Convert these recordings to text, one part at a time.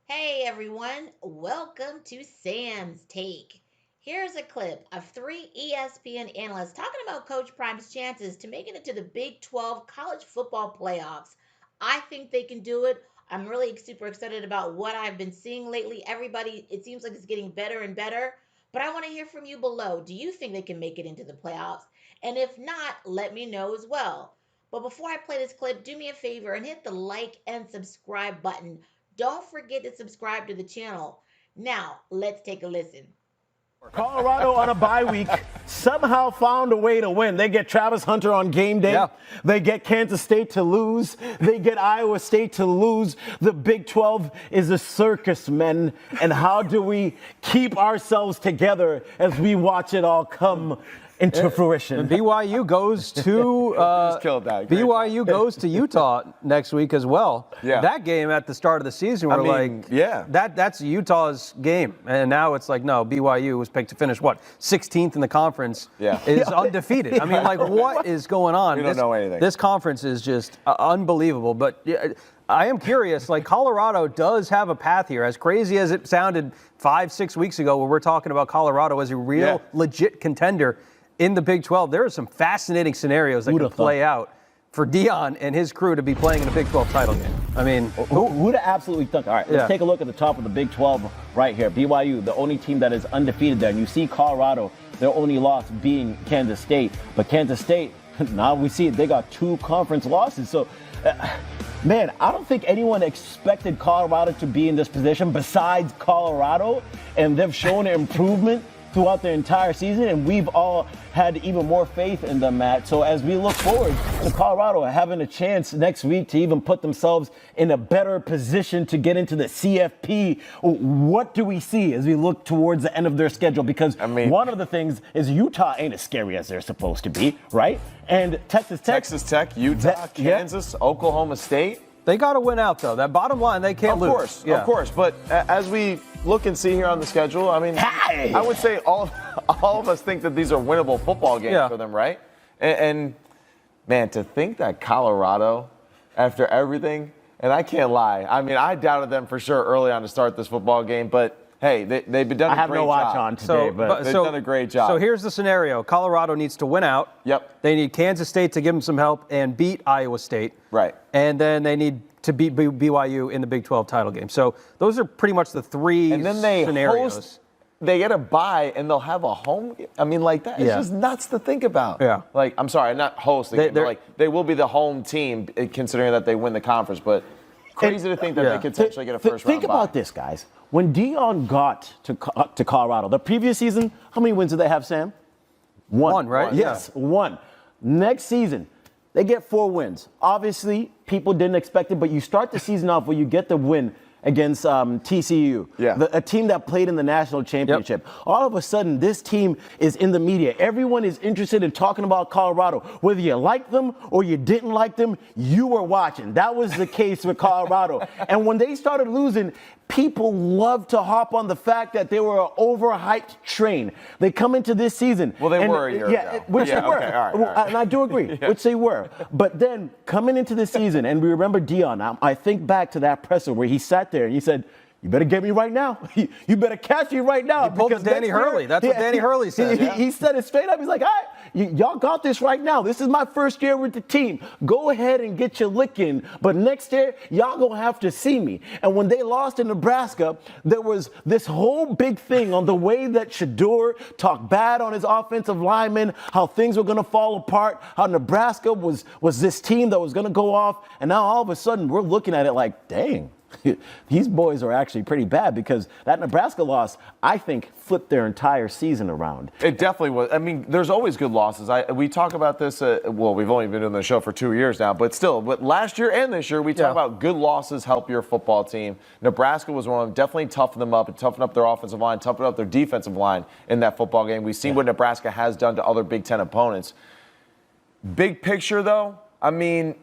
Hey everyone, welcome to Sam's Take. Here's a clip of three ESPN analysts talking about Coach Prime's chances to making it to the Big 12 college football playoffs. I think they can do it. I'm really super excited about what I've been seeing lately. Everybody, it seems like it's getting better and better. But I want to hear from you below. Do you think they can make it into the playoffs? And if not, let me know as well. But before I play this clip, do me a favor and hit the like and subscribe button. Don't forget to subscribe to the channel. Now, let's take a listen. Colorado on a bye week somehow found a way to win. They get Travis Hunter on game day. Yeah. They get Kansas State to lose. They get Iowa State to lose. The Big 12 is a circus, men. And how do we keep ourselves together as we watch it all come into fruition? BYU goes to Just killed that. Great BYU goes to Utah next week as well. Yeah. That game at the start of the season, we're that's Utah's game, and now it's like no, BYU was picked to finish 16th in the conference. Yeah. Is undefeated. I mean, like what is going on? We don't know anything. This conference is just unbelievable. But I am curious. Like Colorado does have a path here, as crazy as it sounded 5-6 weeks ago, where we're talking about Colorado as a real legit contender. In the Big 12, there are some fascinating scenarios that could play out for Deion and his crew to be playing in a Big 12 title game. I mean, who'd have absolutely thunk? All right, let's take a look at the top of the Big 12 right here. BYU, the only team that is undefeated there. And you see Colorado, their only loss being Kansas State. But Kansas State, now we see they got 2 conference losses. So, man, I don't think anyone expected Colorado to be in this position besides Colorado. And they've shown improvement throughout the entire season, and we've all had even more faith in them, Matt. So as we look forward to Colorado having a chance next week to even put themselves in a better position to get into the CFP, what do we see as we look towards the end of their schedule? Because one of the things is Utah ain't as scary as they're supposed to be, right? And Texas Tech, Utah, Kansas, Oklahoma State. They got to win out, though. That bottom line, they can't lose. Of course. But as we look and see here on the schedule, I mean, I would say all of us think that these are winnable football games for them, right? And, man, to think that Colorado, after everything, and I can't lie, I mean, I doubted them for sure early on to start this football game, but hey, they've done a great job. I have no watch on today, but they've done a great job. So here's the scenario. Colorado needs to win out. Yep. They need Kansas State to give them some help and beat Iowa State. Right. And then they need to beat BYU in the Big 12 title game. So those are pretty much the three and then they scenarios. They get a bye and they'll have a home game. I mean, like that. It's just nuts to think about. Yeah. Like, I'm sorry, not hosting, but like they will be the home team considering that they win the conference, but crazy to think that they could potentially get a first round Think about this, guys. When Deion got to Colorado, the previous season, how many wins did they have, Sam? One, right? Yes, one. Next season, they get 4 wins. Obviously, people didn't expect it, but you start the season off where you get the win against TCU, a team that played in the national championship. Yep. All of a sudden, this team is in the media. Everyone is interested in talking about Colorado. Whether you like them or you didn't like them, you were watching. That was the case with Colorado. And when they started losing, people love to hop on the fact that they were an overhyped train. They come into this season. Well, they were a year ago. Which they were. Okay, all right. And I do agree, which they were. But then coming into the season, and we remember Deion, I think back to that presser where he sat there and he said, "You better get me right now. You better catch me right now." He pulled because Danny Hurley. That's what Danny Hurley said. He said it straight up. He's like, "All right, y'all got this right now. This is my first year with the team. Go ahead and get your lick in. But next year, y'all going to have to see me." And when they lost in Nebraska, there was this whole big thing on the way that Shador talked bad on his offensive linemen, how things were going to fall apart, how Nebraska was this team that was going to go off. And now all of a sudden, we're looking at it like, dang. These boys are actually pretty bad because that Nebraska loss, I think, flipped their entire season around. It definitely was. I mean, there's always good losses. We talk about this, we've only been doing the show for 2 years now, but still, last year and this year, we talk about good losses help your football team. Nebraska was one of them, definitely toughened them up and toughened up their offensive line, toughened up their defensive line in that football game. We've seen what Nebraska has done to other Big Ten opponents. Big picture, though, I mean,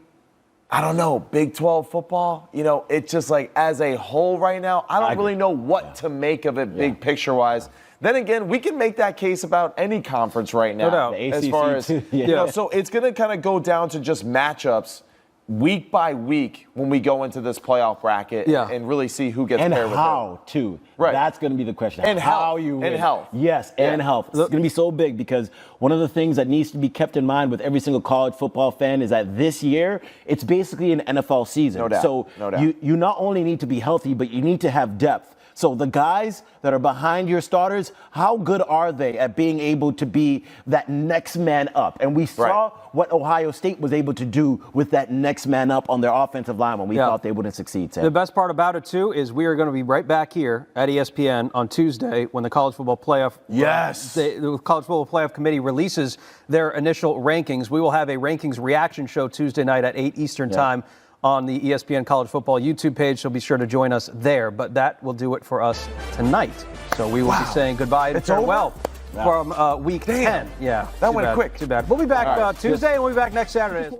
I don't know, Big 12 football, it's just like as a whole right now, I don't really know what to make of it big picture-wise. Then again, we can make that case about any conference right now. No doubt. As far as, so it's going to kind of go down to just matchups week by week when we go into this playoff bracket and really see who gets and paired with how too. Right. That's going to be the question. And how health. you win. And health. Yes, and health. It's going to be so big because one of the things that needs to be kept in mind with every single college football fan is that this year it's basically an NFL season. No doubt. So No doubt. you not only need to be healthy, but you need to have depth. So the guys that are behind your starters, how good are they at being able to be that next man up? And we saw what Ohio State was able to do with that next man up on their offensive line when we thought they wouldn't succeed. Sam. The best part about it, too, is we are going to be right back here at ESPN on Tuesday when the College Football Playoff the College Football Playoff Committee releases their initial rankings. We will have a rankings reaction show Tuesday night at 8 Eastern Time on the ESPN College Football YouTube page, so be sure to join us there. But that will do it for us tonight. So we will be saying goodbye and farewell from week 10. Yeah, that went bad. quick. Too bad. We'll be back Tuesday, and we'll be back next Saturday.